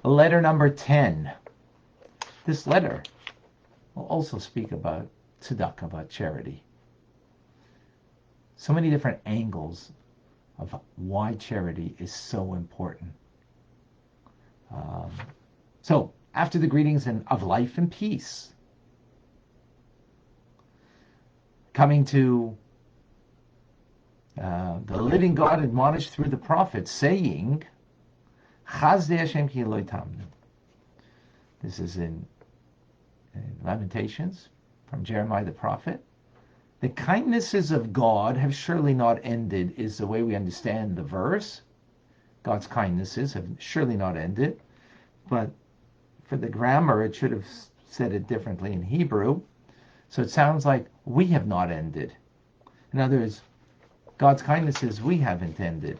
Letter number 10. This letter will also speak about tzedakah, about charity. So many different angles of why charity is so important. So, after the greetings of life and peace, coming to the living God admonished through the prophets, saying, Chazdei Hashem ki lo tamnu. This is in Lamentations from Jeremiah the prophet. The kindnesses of God have surely not ended, is the way we understand the verse. God's kindnesses have surely not ended. But for the grammar, it should have said it differently in Hebrew. So it sounds like we have not ended. In other words, God's kindnesses we haven't ended.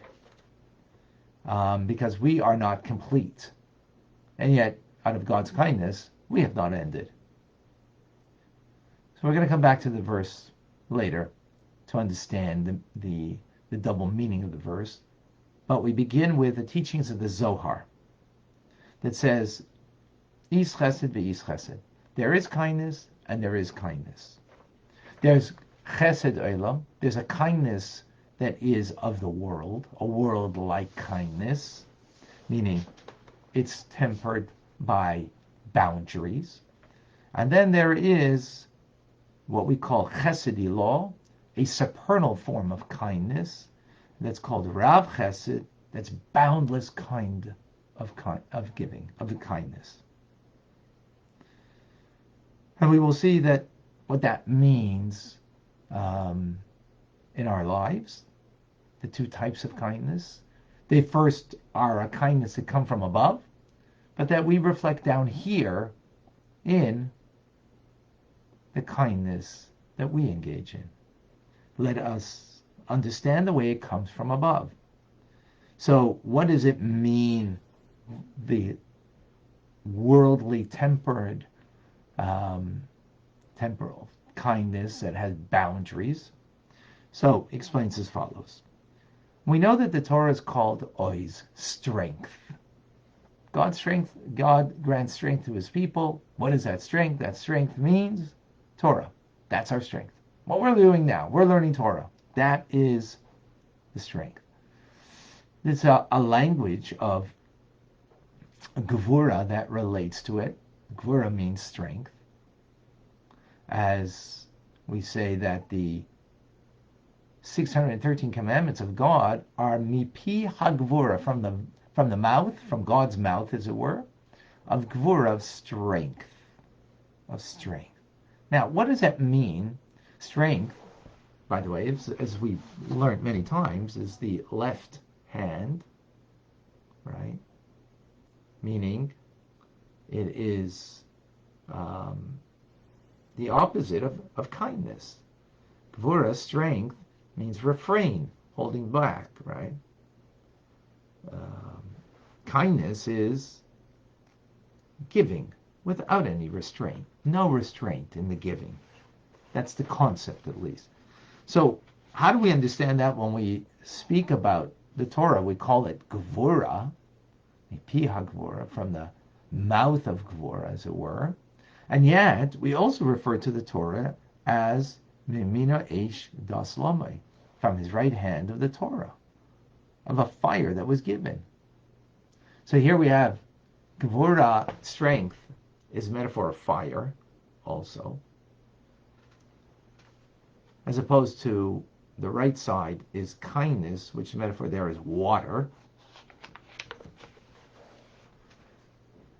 Because we are not complete. And yet, out of God's kindness, we have not ended. So we're going to come back to the verse later to understand the double meaning of the verse. But we begin with the teachings of the Zohar that says, Is chesed ve'is chesed. There is kindness and there is kindness. There's chesed olam. There's a kindness that is of the world, a world-like kindness, meaning it's tempered by boundaries. And then there is what we call chesedi law, a supernal form of kindness that's called rav chesed, that's boundless kind of giving, of the kindness. And we will see that what that means in our lives, the two types of kindness. They first are a kindness that come from above, but that we reflect down here in the kindness that we engage in. Let us understand the way it comes from above. So what does it mean, the worldly temporal kindness that has boundaries? So he explains as follows. We know that the Torah is called oiz, strength. God grants strength to his people. What is that strength? That strength means Torah. That's our strength. What we're doing now, we're learning Torah. That is the strength. It's a language of gevura that relates to it. Gevura means strength. As we say that the 613 commandments of God are mipi hagvura, from the mouth, from God's mouth, as it were, of gvura, of strength. Now, what does that mean? Strength, by the way, as we've learned many times, is the left hand, right? Meaning it is the opposite of kindness. Gvura, strength, means refrain, holding back, right? Kindness is giving without any restraint. No restraint in the giving. That's the concept, at least. So how do we understand that when we speak about the Torah? We call it gvura, piha gvura, from the mouth of gvura, as it were. And yet, we also refer to the Torah as mimina eish das lamai, from his right hand of the Torah, of a fire that was given. So here we have gvura, strength, is a metaphor of fire, also. As opposed to the right side is kindness, which the metaphor there is water.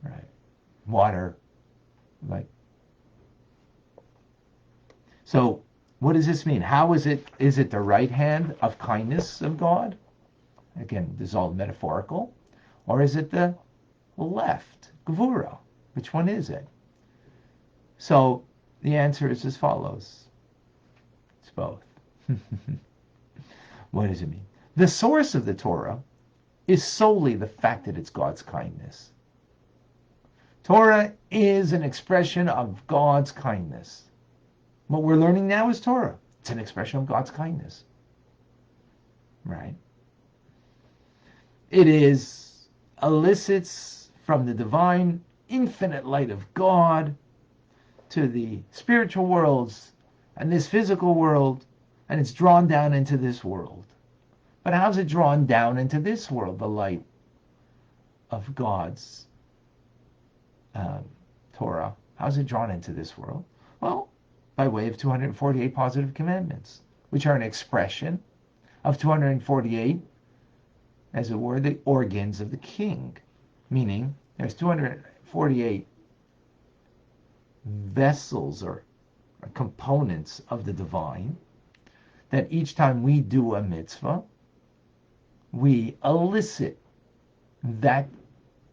Right. Water, like. So what does this mean? How is it the right hand of kindness of God? Again, this is all metaphorical. Or is it the left, gvura? Which one is it? So the answer is as follows. It's both. What does it mean? The source of the Torah is solely the fact that it's God's kindness. Torah is an expression of God's kindness. What we're learning now is Torah. It's an expression of God's kindness. Right? It elicits from the divine, infinite light of God to the spiritual worlds and this physical world, and it's drawn down into this world. But how's it drawn down into this world, the light of God's Torah? How's it drawn into this world? Well, by way of 248 positive commandments, which are an expression of 248, as it were, the organs of the king. Meaning, there's 248 vessels or components of the divine that each time we do a mitzvah, we elicit that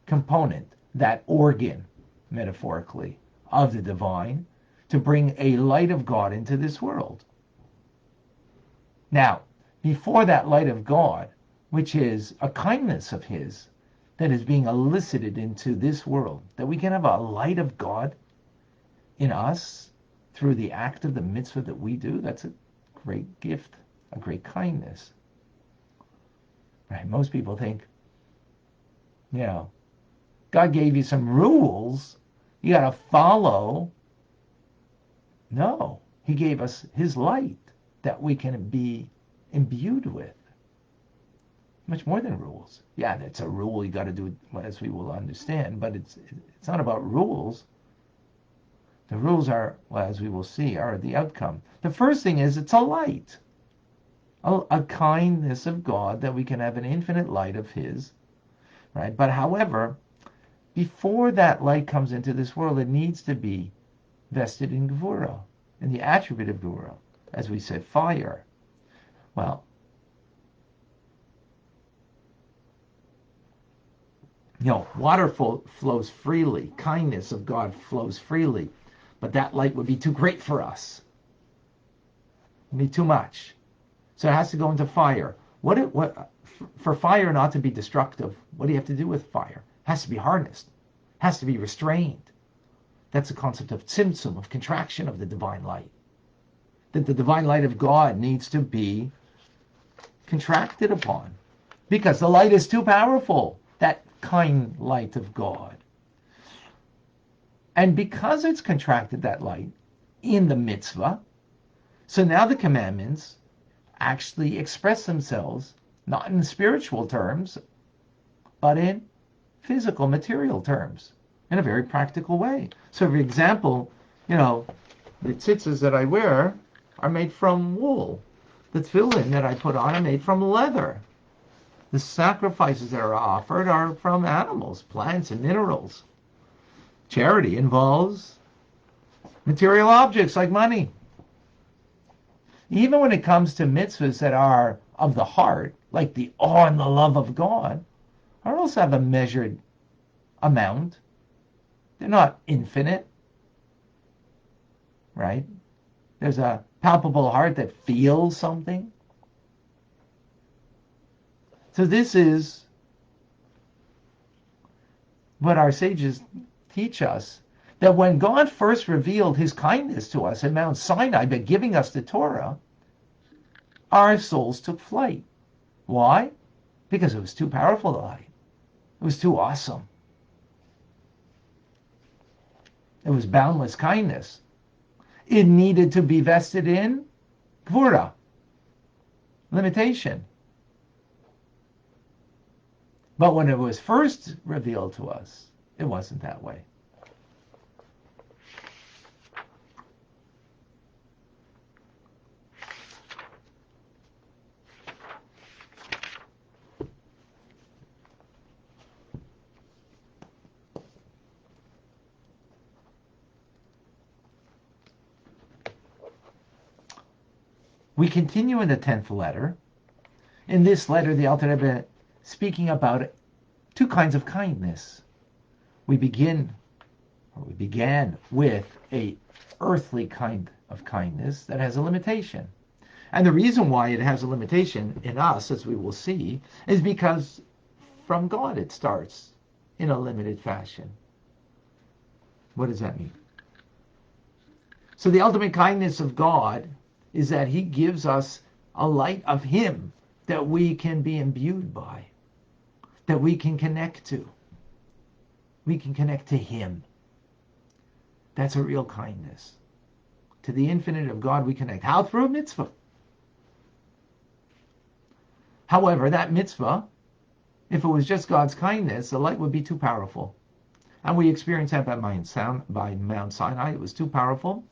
component, that organ, metaphorically, of the divine to bring a light of God into this world. Now, before that light of God, which is a kindness of His that is being elicited into this world, that we can have a light of God in us through the act of the mitzvah that we do, that's a great gift, a great kindness. Right? Most people think, God gave you some rules you got to follow. No, He gave us His light that we can be imbued with. Much more than rules. Yeah, that's a rule. You got to do it as we will understand, but it's not about rules. The rules are, well, as we will see, are the outcome. The first thing is it's a light, a kindness of God that we can have an infinite light of His, right? But however, before that light comes into this world, it needs to be vested in Gvura, in the attribute of Gvura, as we said, fire. Well, water flows freely. Kindness of God flows freely. But that light would be too great for us. It would be too much. So it has to go into fire. For fire not to be destructive, what do you have to do with fire? It has to be harnessed. It has to be restrained. That's the concept of tzimtzum, of contraction of the divine light. That the divine light of God needs to be contracted upon. Because the light is too powerful. That kind light of God. And because it's contracted, that light, in the mitzvah, so now the commandments actually express themselves, not in spiritual terms, but in physical, material terms, in a very practical way. So for example, the tzitzis that I wear are made from wool. The tefillin that I put on are made from leather. The sacrifices that are offered are from animals, plants, and minerals. Charity involves material objects like money. Even when it comes to mitzvahs that are of the heart, like the awe and the love of God, are also have a measured amount. They're not infinite, right? There's a palpable heart that feels something. So this is what our sages teach us, that when God first revealed His kindness to us at Mount Sinai by giving us the Torah, our souls took flight. Why? Because it was too powerful, the light. It was too awesome. It was boundless kindness. It needed to be vested in Gvura, limitation. But when it was first revealed to us, it wasn't that way. We continue in the 10th letter. In this letter, the Alter Rebbe speaking about two kinds of kindness. We began with a earthly kind of kindness that has a limitation. And the reason why it has a limitation in us, as we will see, is because from God it starts in a limited fashion. What does that mean? So the ultimate kindness of God is that He gives us a light of Him that we can be imbued by, that we can connect to. we can connect to Him. That's a real kindness. To the infinite of God we connect. How? Through a mitzvah. However, that mitzvah, if it was just God's kindness, the light would be too powerful. And we experienced that by Mount Sinai. It was too powerful.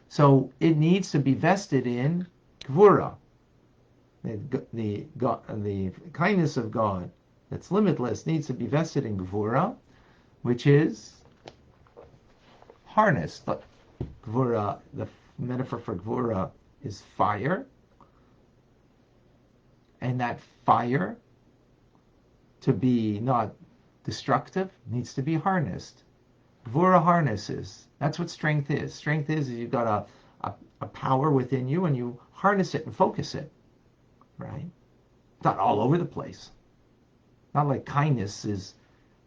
So it needs to be vested in Gvura. The kindness of God that's limitless needs to be vested in Gvura, which is harnessed. Gvura, the metaphor for Gvura is fire. And that fire, to be not destructive, needs to be harnessed. Gvura harnesses. That's what strength is. Strength is you've got a power within you and you harness it and focus it. Right? Not all over the place. Not like kindness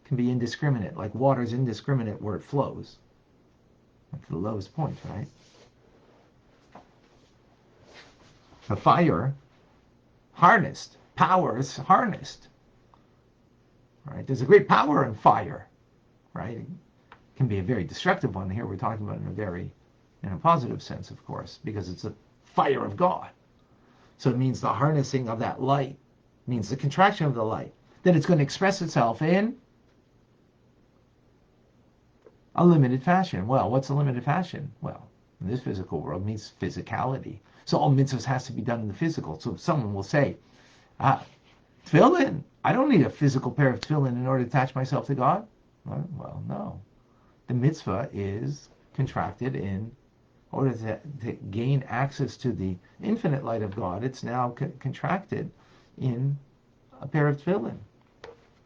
can be indiscriminate, like water is indiscriminate where it flows. That's the lowest point, right? The fire, harnessed. Power is harnessed. Right? There's a great power in fire. Right? It can be a very destructive one. Here we're talking about in a positive sense, of course, because it's a fire of God. So it means the harnessing of that light, means the contraction of the light. Then it's going to express itself in a limited fashion. Well, what's a limited fashion? Well, in this physical world, it means physicality. So all mitzvahs has to be done in the physical. So if someone will say, tefillin, I don't need a physical pair of tefillin in order to attach myself to God. Well, no. The mitzvah is contracted in order to gain access to the infinite light of God. It's now contracted in a pair of tefillin.